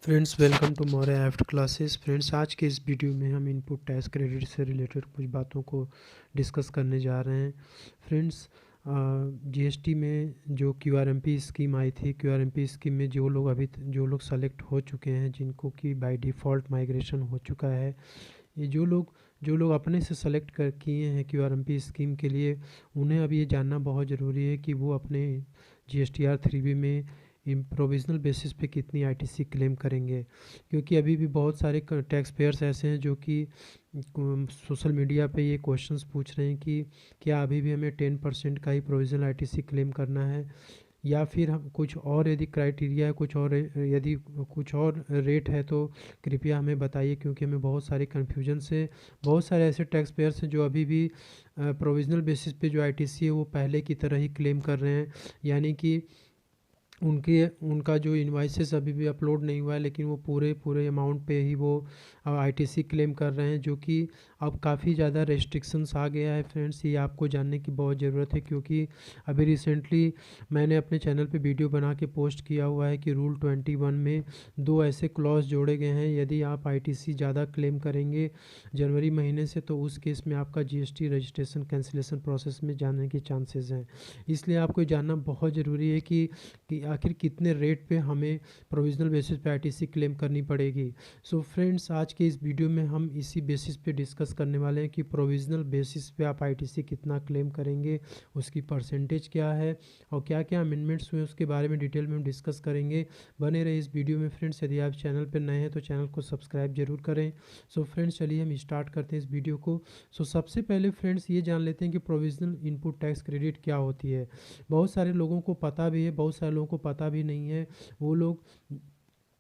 Friends, welcome to more aft classes. Friends, आज के इस वीडियो में हम इनपुट टैक्स क्रेडिट से रिलेटेड कुछ बातों को डिस्कस करने जा रहे हैं। फ्रेंड्स, जीएसटी में जो क्यूआरएमपी स्कीम आई थी, क्यूआरएमपी स्कीम में जो लोग सेलेक्ट हो चुके हैं, जिनको कि बाय डिफ़ॉल्ट माइग्रेशन हो चुका है, ये जो लोग अपने से सेलेक्ट कर किए हैं क्यूआरएमपी स्कीम के लिए, उन्हें अब ये जानना बहुत ज़रूरी है कि वो अपने जीएसटीआर 3B में प्रोविज़नल बेसिस पे कितनी आईटीसी क्लेम करेंगे। क्योंकि अभी भी बहुत सारे टैक्स पेयर्स ऐसे हैं जो कि सोशल मीडिया पे ये क्वेश्चंस पूछ रहे हैं कि क्या अभी भी हमें 10% का ही प्रोविज़नल आईटीसी क्लेम करना है, या फिर हम कुछ और यदि क्राइटेरिया है, यदि कुछ और रेट है तो कृपया हमें बताइए। क्योंकि हमें बहुत सारे कन्फ्यूजन से बहुत सारे ऐसे टैक्स पेयर्स हैं जो अभी भी प्रोविज़नल बेसिस पे जो आईटीसी है वो पहले की तरह ही क्लेम कर रहे हैं, यानी कि उनका जो इनवाइसेस अभी भी अपलोड नहीं हुआ है, लेकिन वो पूरे अमाउंट पे ही वो आईटीसी क्लेम कर रहे हैं, जो कि अब काफ़ी ज़्यादा रेस्ट्रिक्शंस आ गया है। फ्रेंड्स, ये आपको जानने की बहुत ज़रूरत है, क्योंकि अभी रिसेंटली मैंने अपने चैनल पे वीडियो बना के पोस्ट किया हुआ है कि रूल 21 में 2 ऐसे क्लॉज जोड़े गए हैं। यदि आप आईटीसी ज़्यादा क्लेम करेंगे जनवरी महीने से, तो उस केस में आपका जीएसटी रजिस्ट्रेशन कैंसिलेशन प्रोसेस में जाने के चांसेस हैं। इसलिए आपको जानना बहुत ज़रूरी है कि आखिर कितने रेट पे हमें प्रोविज़नल बेसिस पे आईटीसी क्लेम करनी पड़ेगी। सो फ्रेंड्स, आज के इस वीडियो में हम इसी बेसिस पे डिस्कस करने वाले हैं कि प्रोविज़नल बेसिस पे आप आईटीसी कितना क्लेम करेंगे, उसकी परसेंटेज क्या है और क्या क्या अमेंडमेंट्स हुए उसके बारे में डिटेल में हम डिस्कस करेंगे। बने रहे इस वीडियो में। फ्रेंड्स, यदि आप चैनल पर नए हैं तो चैनल को सब्सक्राइब जरूर करें। सो फ्रेंड्स, चलिए हम स्टार्ट करते हैं इस वीडियो को। सो सबसे पहले फ्रेंड्स ये जान लेते हैं कि प्रोविज़नल इनपुट टैक्स क्रेडिट क्या होती है। बहुत सारे लोगों को पता भी है, बहुत सारे लोगों को पता भी नहीं है। वो लोग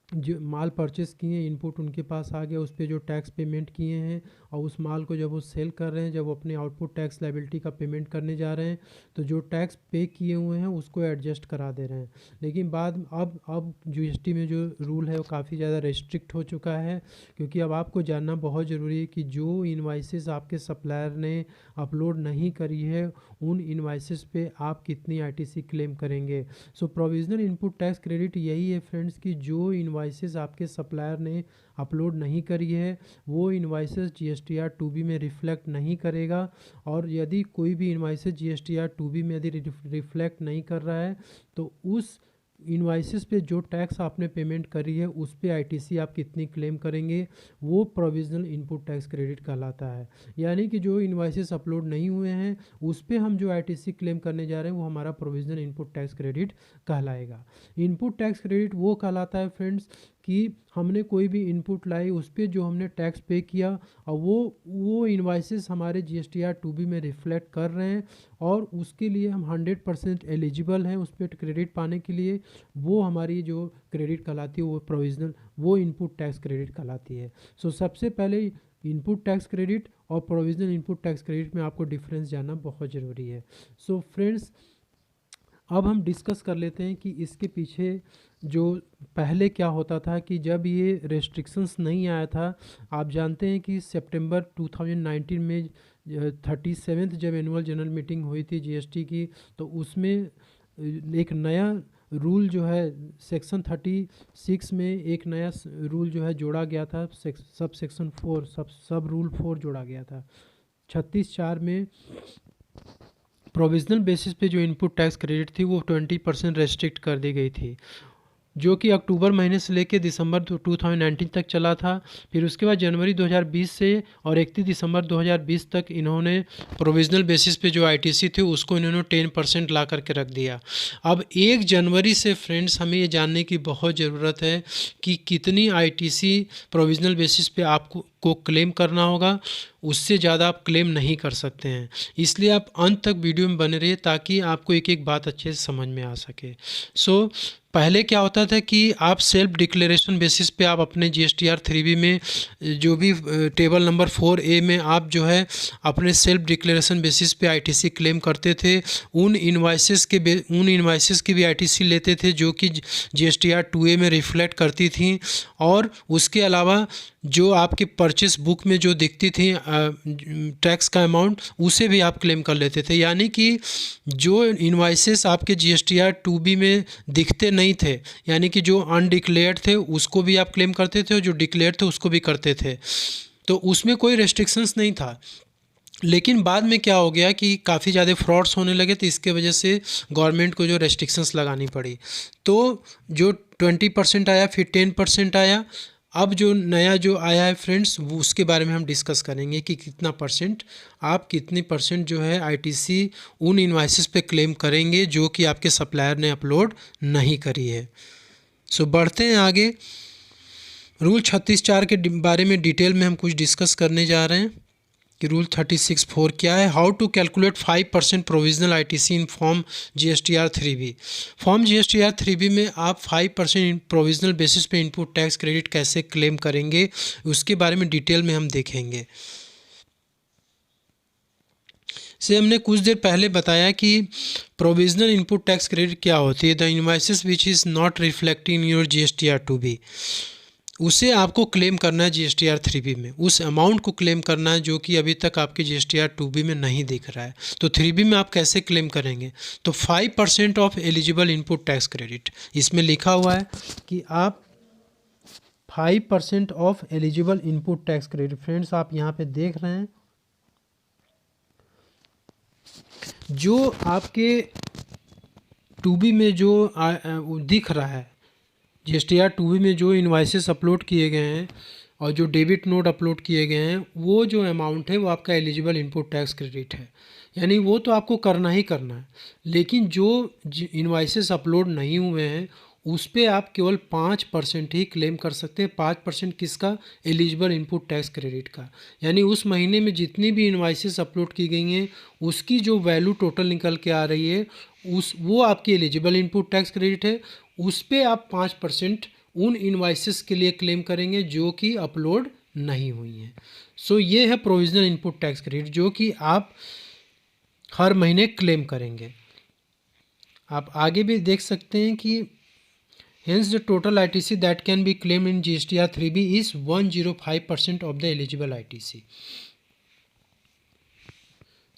जो माल परचेस किए, इनपुट उनके पास आ गया, उस पर जो टैक्स पेमेंट किए हैं, और उस माल को जब वो सेल कर रहे हैं, जब वो अपने आउटपुट टैक्स लायबिलिटी का पेमेंट करने जा रहे हैं, तो जो टैक्स पे किए हुए हैं उसको एडजस्ट करा दे रहे हैं। लेकिन अब जीएसटी में जो रूल है वो काफ़ी ज़्यादा रेस्ट्रिक्ट हो चुका है। क्योंकि अब आपको जानना बहुत ज़रूरी है कि जो इनवाइसेस आपके सप्लायर ने अपलोड नहीं करी है, उन इनवाइसेस पे आप कितनी आईटीसी क्लेम करेंगे। सो प्रोविज़नल इनपुट टैक्स क्रेडिट यही है फ्रेंड्स कि जो इनवाइसेस आपके सप्लायर ने अपलोड नहीं करी है, वो इनवाइसेस जीएसटीआर 2B में रिफ्लेक्ट नहीं करेगा। और यदि कोई भी इनवाइसेस जीएसटीआर 2B में यदि रिफ्लेक्ट नहीं कर रहा है, तो उस इनवाइसेस पे जो टैक्स आपने पेमेंट करी है उस पे आईटीसी आप कितनी क्लेम करेंगे, वो प्रोविज़नल इनपुट टैक्स क्रेडिट कहलाता है। यानी कि जो इनवाइसेस अपलोड नहीं हुए हैं उस पे हम जो आईटीसी क्लेम करने जा रहे हैं वो हमारा प्रोविज़नल इनपुट टैक्स क्रेडिट कहलाएगा। इनपुट टैक्स क्रेडिट वो कहलाता है फ्रेंड्स कि हमने कोई भी इनपुट लाई, उस पर जो हमने टैक्स पे किया, और वो इनवाइसेस हमारे जीएसटीआर 2B में रिफ्लेक्ट कर रहे हैं, और उसके लिए हम 100% एलिजिबल हैं उस पर क्रेडिट पाने के लिए। वो हमारी जो क्रेडिट कहलाती है वो प्रोविज़नल, वो इनपुट टैक्स क्रेडिट कहलाती है। सो सबसे पहले इनपुट टैक्स क्रेडिट और प्रोविज़नल इनपुट टैक्स क्रेडिट में आपको डिफरेंस जानना बहुत ज़रूरी है। सो फ्रेंड्स, अब हम डिस्कस कर लेते हैं कि इसके पीछे जो पहले क्या होता था कि जब ये रेस्ट्रिक्शंस नहीं आया था। आप जानते हैं कि सितंबर 2019 में 37th जब एनुअल जनरल मीटिंग हुई थी जीएसटी की, तो उसमें एक नया रूल जो है सेक्शन 36 में एक नया रूल जो है जोड़ा गया था, सब सेक्शन 4 सब रूल 4 जोड़ा गया था। 36(4) में प्रोविज़नल बेसिस पे जो इनपुट टैक्स क्रेडिट थी वो 20% रेस्ट्रिक्ट कर दी गई थी, जो कि अक्टूबर महीने से लेकर दिसंबर 2019 तक चला था। फिर उसके बाद जनवरी 2020 से और 31 दिसंबर 2020 तक इन्होंने प्रोविज़नल बेसिस पे जो आईटीसी थी उसको इन्होंने 10% ला करके रख दिया। अब 1 जनवरी से फ्रेंड्स हमें ये जानने की बहुत ज़रूरत है कि कितनी आईटीसी प्रोविज़नल बेसिस पे आपको क्लेम करना होगा। उससे ज़्यादा आप क्लेम नहीं कर सकते हैं। इसलिए आप अंत तक वीडियो में बने रहिए ताकि आपको एक एक बात अच्छे से समझ में आ सके। सो पहले क्या होता था कि आप सेल्फ डिक्लेरेशन बेसिस पे आप अपने जीएसटीआर 3B में जो भी टेबल नंबर 4A में आप जो है अपने सेल्फ डिक्लेरेशन बेसिस पे आईटीसी क्लेम करते थे। उन इनवाइसेस की भी आईटीसी लेते थे जो कि जीएसटीआर 2A में रिफ्लेक्ट करती थी। और उसके अलावा जो आपके परचेस बुक में जो दिखती थी टैक्स का अमाउंट, उसे भी आप क्लेम कर लेते थे। यानी कि जो इनवॉइसेस आपके GSTR 2B में दिखते नहीं थे, यानी कि जो अनडिक्लेयर्ड थे उसको भी आप क्लेम करते थे और जो डिक्लेयर्ड थे उसको भी करते थे, तो उसमें कोई रेस्ट्रिक्शंस नहीं था। लेकिन बाद में क्या हो गया कि काफ़ी ज़्यादा फ्रॉड्स होने लगे, तो इसके वजह से गवर्नमेंट को जो रेस्ट्रिक्शंस लगानी पड़ी। तो जो 20% आया, फिर 10% आया। अब जो नया जो आया है फ्रेंड्स, वो उसके बारे में हम डिस्कस करेंगे कि कितना परसेंट, आप कितनी परसेंट जो है ITC उन इनवॉइसेस पे क्लेम करेंगे जो कि आपके सप्लायर ने अपलोड नहीं करी है। सो बढ़ते हैं आगे। रूल 36(4) के बारे में डिटेल में हम कुछ डिस्कस करने जा रहे हैं कि रूल 36(4) क्या है। How to calculate 5% provisional ITC in form GSTR 3B। Form GSTR 3B में आप 5% प्रोविजनल बेसिस पे इनपुट टैक्स क्रेडिट कैसे क्लेम करेंगे, उसके बारे में डिटेल में हम देखेंगे। से हमने कुछ देर पहले बताया कि प्रोविजनल इनपुट टैक्स क्रेडिट क्या होती है। The invoices which is not reflecting in your GSTR 2B, उसे आपको क्लेम करना है GSTR 3B में। उस अमाउंट को क्लेम करना है जो कि अभी तक आपके GSTR 2B में नहीं दिख रहा है। तो 3B में आप कैसे क्लेम करेंगे, तो 5% of eligible input tax credit, इसमें लिखा हुआ है कि आप 5% of eligible input tax credit. Friends आप यहाँ पे देख रहे हैं जो आपके 2B में जो दिख रहा है, GSTR 2B में जो इनवाइसेस अपलोड किए गए हैं और जो डेबिट नोट अपलोड किए गए हैं, वो जो अमाउंट है वो आपका एलिजिबल इनपुट टैक्स क्रेडिट है। यानी वो तो आपको करना ही करना है। लेकिन जो इनवाइसेस अपलोड नहीं हुए हैं उस पे आप केवल 5% ही क्लेम कर सकते हैं। 5% किसका, एलिजिबल इनपुट टैक्स क्रेडिट का। यानी उस महीने में जितनी भी इनवाइसेस अपलोड की गई हैं उसकी जो वैल्यू टोटल निकल के आ रही है वो आपकी एलिजिबल इनपुट टैक्स क्रेडिट है। उस पे आप 5% उन इनवाइसेस के लिए क्लेम करेंगे जो कि अपलोड नहीं हुई हैं। सो ये है प्रोविजनल इनपुट टैक्स क्रेडिट जो कि आप हर महीने क्लेम करेंगे। आप आगे भी देख सकते हैं कि hence the total ITC that can be claimed in GSTR 3B is 105% of the eligible ITC।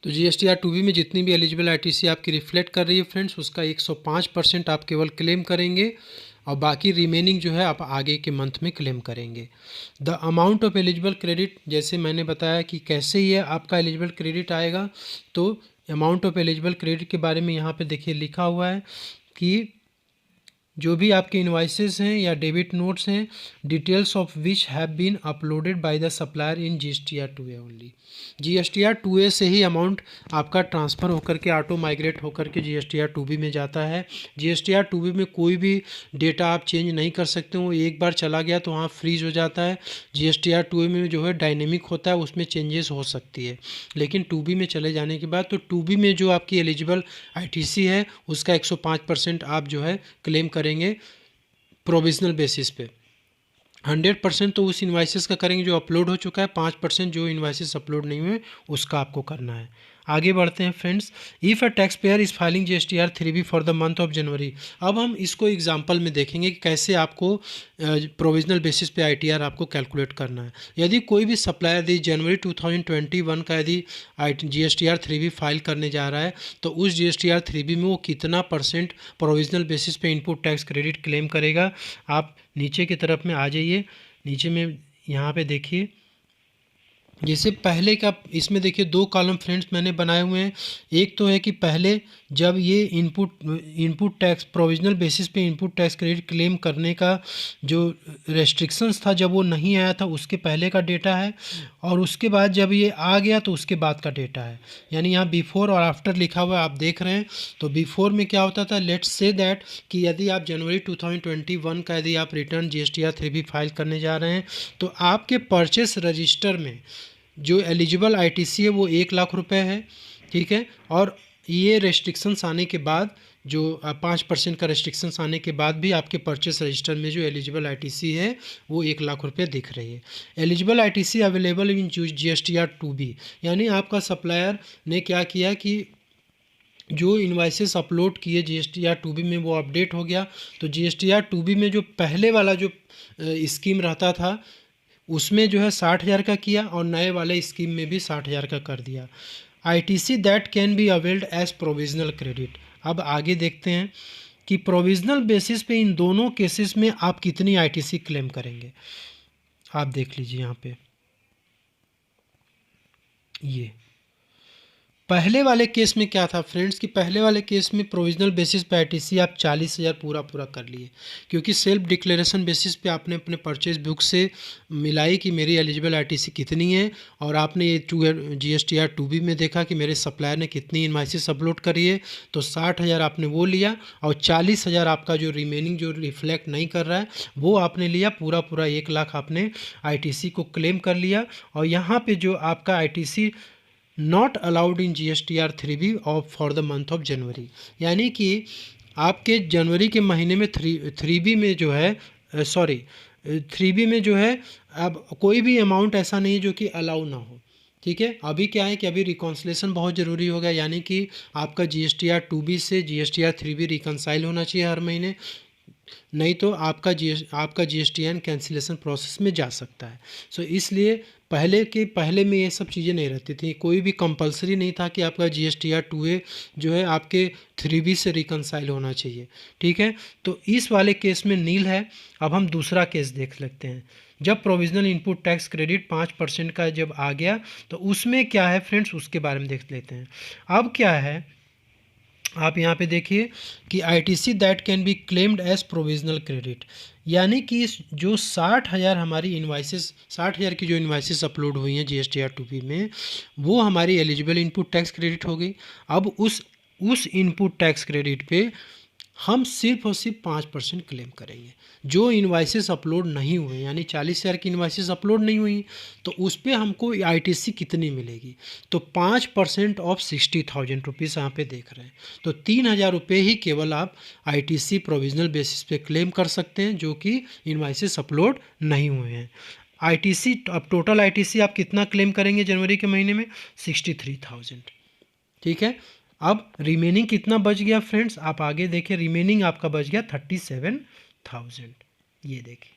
तो GSTR 2B में जितनी भी एलिजिबल ITC आपकी रिफ्लेक्ट कर रही है फ्रेंड्स, उसका 105% आप केवल क्लेम करेंगे और बाकी रिमेनिंग जो है आप आगे के मंथ में क्लेम करेंगे। The amount of eligible credit, जैसे मैंने बताया कि कैसे ये आपका एलिजिबल क्रेडिट आएगा, तो अमाउंट ऑफ एलिजिबल क्रेडिट के बारे में यहाँ पे देखिए लिखा हुआ है कि जो भी आपके इनवाइसेस हैं या डेबिट नोट्स हैं, details of which have been uploaded by the supplier in GSTR 2A only. GSTR 2A से ही अमाउंट आपका ट्रांसफ़र होकर के ऑटो माइग्रेट होकर के GSTR 2B में जाता है। GSTR 2B में कोई भी डेटा आप चेंज नहीं कर सकते हो, एक बार चला गया तो वहाँ फ्रीज हो जाता है। GSTR 2A में जो है डायनेमिक होता है, उसमें चेंजेस हो सकती है। लेकिन 2B में चले जाने के बाद तो 2B में जो आपकी एलिजिबल ITC है उसका 105% आप जो है क्लेम करेंगे प्रोविजनल बेसिस पे। 100% तो उस इनवाइसेस का करेंगे जो अपलोड हो चुका है, 5% जो इनवाइसेस अपलोड नहीं हुए उसका आपको करना है। आगे बढ़ते हैं friends. If a tax payer is filing GSTR 3B for the month of January. अब हम इसको एग्जांपल में देखेंगे कि कैसे आपको प्रोविजनल बेसिस पे ITR आपको कैलकुलेट करना है। यदि कोई भी सप्लायर यदि जनवरी 2021 का यदि GSTR 3B फाइल करने जा रहा है तो उस GSTR 3B में वो कितना परसेंट प्रोविजनल बेसिस पे इनपुट टैक्स क्रेडिट क्लेम करेगा। आप नीचे की तरफ में आ जाइए, नीचे में यहाँ पे देखिए, जैसे पहले का इसमें देखिए 2 कॉलम फ्रेंड्स मैंने बनाए हुए हैं। एक तो है कि पहले जब ये इनपुट टैक्स प्रोविजनल बेसिस पे इनपुट टैक्स क्रेडिट क्लेम करने का जो रेस्ट्रिक्शंस था जब वो नहीं आया था उसके पहले का डेटा है, और उसके बाद जब ये आ गया तो उसके बाद का डेटा है। यानी यहाँ बिफोर और आफ्टर लिखा हुआ है, आप देख रहे हैं। तो बिफोर में क्या होता था, लेट्स से दैट कि यदि आप जनवरी 2021 का यदि आप रिटर्न GSTR 3B फाइल करने जा रहे हैं तो आपके परचेस रजिस्टर में जो एलिजिबल ITC है वो 1 लाख रुपए है, ठीक है। और ये रेस्ट्रिक्शंस आने के बाद जो 5% का रेस्ट्रिक्शंस आने के बाद भी आपके परचेस रजिस्टर में जो एलिजिबल ITC है वो 1 लाख रुपए दिख रही है। Eligible ITC available in GSTR 2B, यानी आपका सप्लायर ने क्या किया कि जो इनवाइसेस अपलोड किए GSTR 2B में वो अपडेट हो गया। तो GSTR 2B में जो पहले वाला जो स्कीम रहता था उसमें जो है 60,000 का किया और नए वाले स्कीम में भी 60,000 का कर दिया। ITC that can be availed as provisional credit. अब आगे देखते हैं कि प्रोविजनल बेसिस पे इन दोनों केसेस में आप कितनी ITC क्लेम करेंगे। आप देख लीजिए यहाँ पे, ये पहले वाले केस में क्या था फ्रेंड्स कि पहले वाले केस में प्रोविजनल बेसिस पे ITC आप 40,000 पूरा पूरा कर लिए, क्योंकि सेल्फ डिक्लेरेशन बेसिस पे आपने अपने परचेज बुक से मिलाई कि मेरी एलिजिबल ITC कितनी है, और आपने ये GSTR 2B में देखा कि मेरे सप्लायर ने कितनी इनवाइसेस अपलोड करी है, तो 60,000 आपने वो लिया और 40,000 आपका जो रिमेनिंग जो रिफ्लेक्ट नहीं कर रहा है वो आपने लिया, पूरा पूरा 1,00,000 आपने ITC को क्लेम कर लिया। और यहाँ पे जो आपका ITC not allowed in GSTR 3B of for the month of January, यानी कि आपके जनवरी के महीने में 3B में जो है 3B में जो है अब कोई भी अमाउंट ऐसा नहीं है जो कि अलाउ ना हो। ठीक है, अभी क्या है कि अभी रिकॉन्सिलेशन बहुत ज़रूरी हो गया, यानी कि आपका GSTR 2B से GSTR 3B रिकनसाइल होना चाहिए हर महीने, नहीं तो आपका GSTN कैंसिलेशन प्रोसेस में जा सकता है। सो इसलिए पहले में ये सब चीज़ें नहीं रहती थी, कोई भी कंपलसरी नहीं था कि आपका GSTR 2A जो है आपके 3B से रिकनसाइल होना चाहिए। ठीक है, तो इस वाले केस में नील है। अब हम दूसरा केस देख लेते हैं। जब प्रोविजनल इनपुट टैक्स क्रेडिट 5% का जब आ गया तो उसमें क्या है फ्रेंड्स, उसके बारे में देख लेते हैं। अब क्या है, आप यहाँ पे देखिए कि ITC that can be claimed as provisional credit, यानी कि जो 60,000 हमारी इन्वाइसेस 60,000 की जो इन्वाइसेस अपलोड हुई हैं GSTR 2B में, वो हमारी एलिजिबल इनपुट टैक्स क्रेडिट हो गई। अब उस इनपुट टैक्स क्रेडिट पे हम सिर्फ और सिर्फ 5% क्लेम करेंगे। जो इन्वाइसेस अपलोड नहीं हुए, यानी 40,000 की इन्वाइसेस अपलोड नहीं हुई, तो उस पर हमको ITC कितनी मिलेगी, तो 5% ऑफ 60,000 रुपीज़ यहाँ पे देख रहे हैं, तो 3,000 रुपये ही केवल आप ITC प्रोविजनल बेसिस पे क्लेम कर सकते हैं जो कि इन्वाइसेस अपलोड नहीं हुए हैं। ITC, अब टोटल ITC आप कितना क्लेम करेंगे जनवरी के महीने में, 63,000। ठीक है, अब रिमेनिंग कितना बच गया फ्रेंड्स, आप आगे देखिए, रिमेनिंग आपका बच गया 37,000। ये देखिए,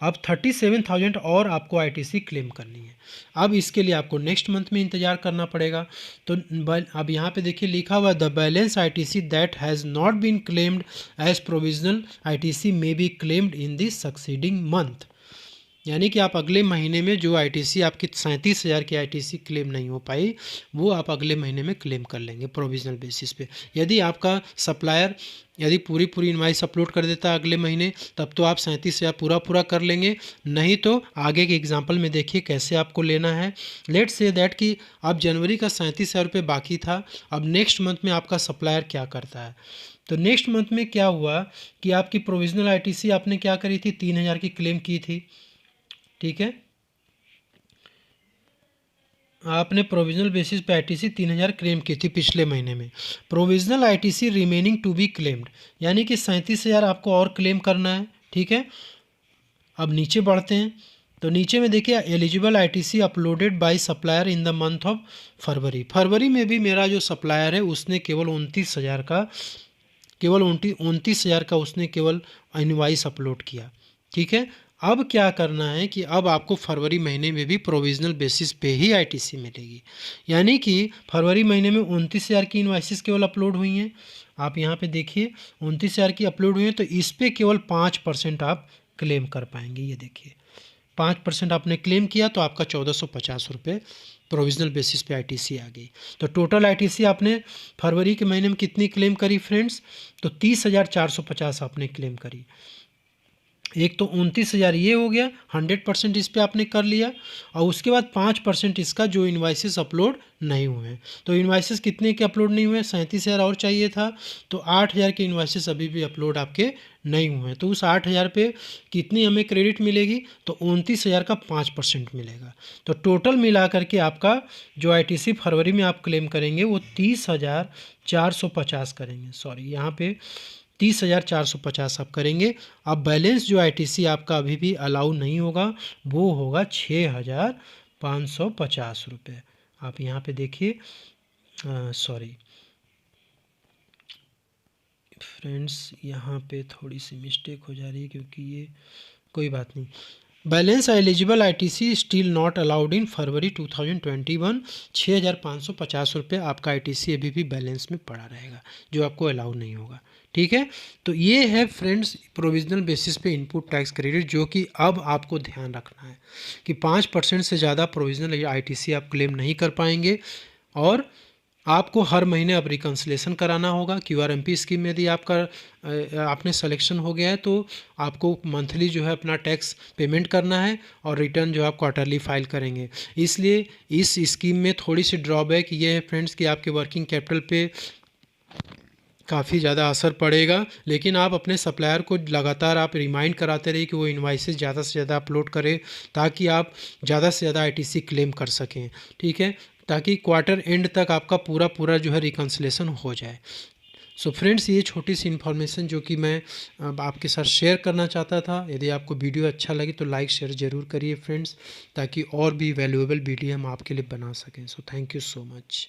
अब 37,000 और आपको ITC क्लेम करनी है। अब इसके लिए आपको नेक्स्ट मंथ में इंतज़ार करना पड़ेगा। तो अब यहाँ पे देखिए लिखा हुआ, the balance ITC that has not been claimed as provisional ITC may be claimed in the succeeding month, यानी कि आप अगले महीने में जो ITC आपकी 37,000 की ITC क्लेम नहीं हो पाई, वो आप अगले महीने में क्लेम कर लेंगे प्रोविजनल बेसिस पे। यदि आपका सप्लायर यदि पूरी इनवाइस अपलोड कर देता है अगले महीने, तब तो आप 37,000 पूरा कर लेंगे, नहीं तो आगे के एग्जांपल में देखिए कैसे आपको लेना है। लेट्स से दैट कि अब जनवरी का 37,000 रुपये बाकी था, अब नेक्स्ट मंथ में आपका सप्लायर क्या करता है, तो नेक्स्ट मंथ में क्या हुआ कि आपकी प्रोविजनल ITC आपने क्या करी थी, 3,000 की क्लेम की थी। ठीक है, आपने प्रोविजनल बेसिस पे ITC 3,000 क्लेम की थी पिछले महीने में। Provisional ITC remaining to be claimed, यानी कि 37,000 आपको और क्लेम करना है। ठीक है, अब नीचे बढ़ते हैं, तो नीचे में देखिए eligible ITC uploaded by supplier in the month of February में भी मेरा जो सप्लायर है उसने केवल 29,000 का उसने केवल इनवाइस अपलोड किया। ठीक है, अब क्या करना है कि अब आपको फरवरी महीने में भी प्रोविजनल बेसिस पे ही ITC मिलेगी, यानी कि फरवरी महीने में 29,000 की इनवाइसेस केवल अपलोड हुई हैं। आप यहाँ पे देखिए 29,000 की अपलोड हुई हैं, तो इस पर केवल 5% आप क्लेम कर पाएंगे। ये देखिए 5% आपने क्लेम किया तो आपका 1,450 रुपये प्रोविजनल बेसिस पे ITC आ गई। तो टोटल ITC आपने फरवरी के महीने में कितनी क्लेम करी फ्रेंड्स, तो 30,450 आपने क्लेम करी। एक तो 29,000 ये हो गया, 100% इस पर आपने कर लिया, और उसके बाद 5% इसका जो इन्वाइसेस अपलोड नहीं हुए हैं। तो इन्वाइसेस कितने के अपलोड नहीं हुए, 37,000 और चाहिए था, तो 8,000 के इन्वाइसेस अभी भी अपलोड आपके नहीं हुए हैं। तो उस 8,000 पे कितनी हमें क्रेडिट मिलेगी, तो 29,000 का 5% मिलेगा। तो टोटल मिला करके आपका जो ITC फरवरी में आप क्लेम करेंगे वो 30,450 करेंगे, सॉरी यहाँ पे 30,450 आप करेंगे। अब बैलेंस जो ITC आपका अभी भी अलाउ नहीं होगा वो होगा 6,550 रुपये। आप यहाँ पे देखिए, सॉरी फ्रेंड्स, यहाँ पे थोड़ी सी मिस्टेक हो जा रही है, क्योंकि ये कोई बात नहीं। Balance eligible ITC still not allowed in February 2021। 6,550 रुपये आपका आईटीसी अभी भी बैलेंस में पड़ा रहेगा, जो आपको अलाउ नहीं होगा। ठीक है, तो ये है फ्रेंड्स प्रोविजनल बेसिस पे इनपुट टैक्स क्रेडिट, जो कि अब आपको ध्यान रखना है कि 5% से ज़्यादा प्रोविजनल आईटीसी आप क्लेम नहीं कर पाएंगे, और आपको हर महीने अब रिकन्सिलेशन कराना होगा। क्यूआरएमपी स्कीम में यदि आपने सिलेक्शन हो गया है तो आपको मंथली जो है अपना टैक्स पेमेंट करना है, और रिटर्न जो आप क्वार्टरली फाइल करेंगे। इसलिए इस स्कीम में थोड़ी सी ड्रॉबैक ये है फ्रेंड्स कि आपके वर्किंग कैपिटल पे काफ़ी ज़्यादा असर पड़ेगा, लेकिन आप अपने सप्लायर को लगातार आप रिमाइंड कराते रहिए कि वो इनवाइसेस ज़्यादा से ज़्यादा अपलोड करें, ताकि आप ज़्यादा से ज़्यादा आईटीसी क्लेम कर सकें। ठीक है, ताकि क्वार्टर एंड तक आपका पूरा जो है रिकन्सिलेशन हो जाए। सो फ्रेंड्स, ये छोटी सी इन्फॉर्मेशन जो कि मैं आपके साथ शेयर करना चाहता था। यदि आपको वीडियो अच्छा लगे तो लाइक शेयर ज़रूर करिए फ्रेंड्स, ताकि और भी वैल्यूएबल वीडियो हम आपके लिए बना सकें। So thank you so much.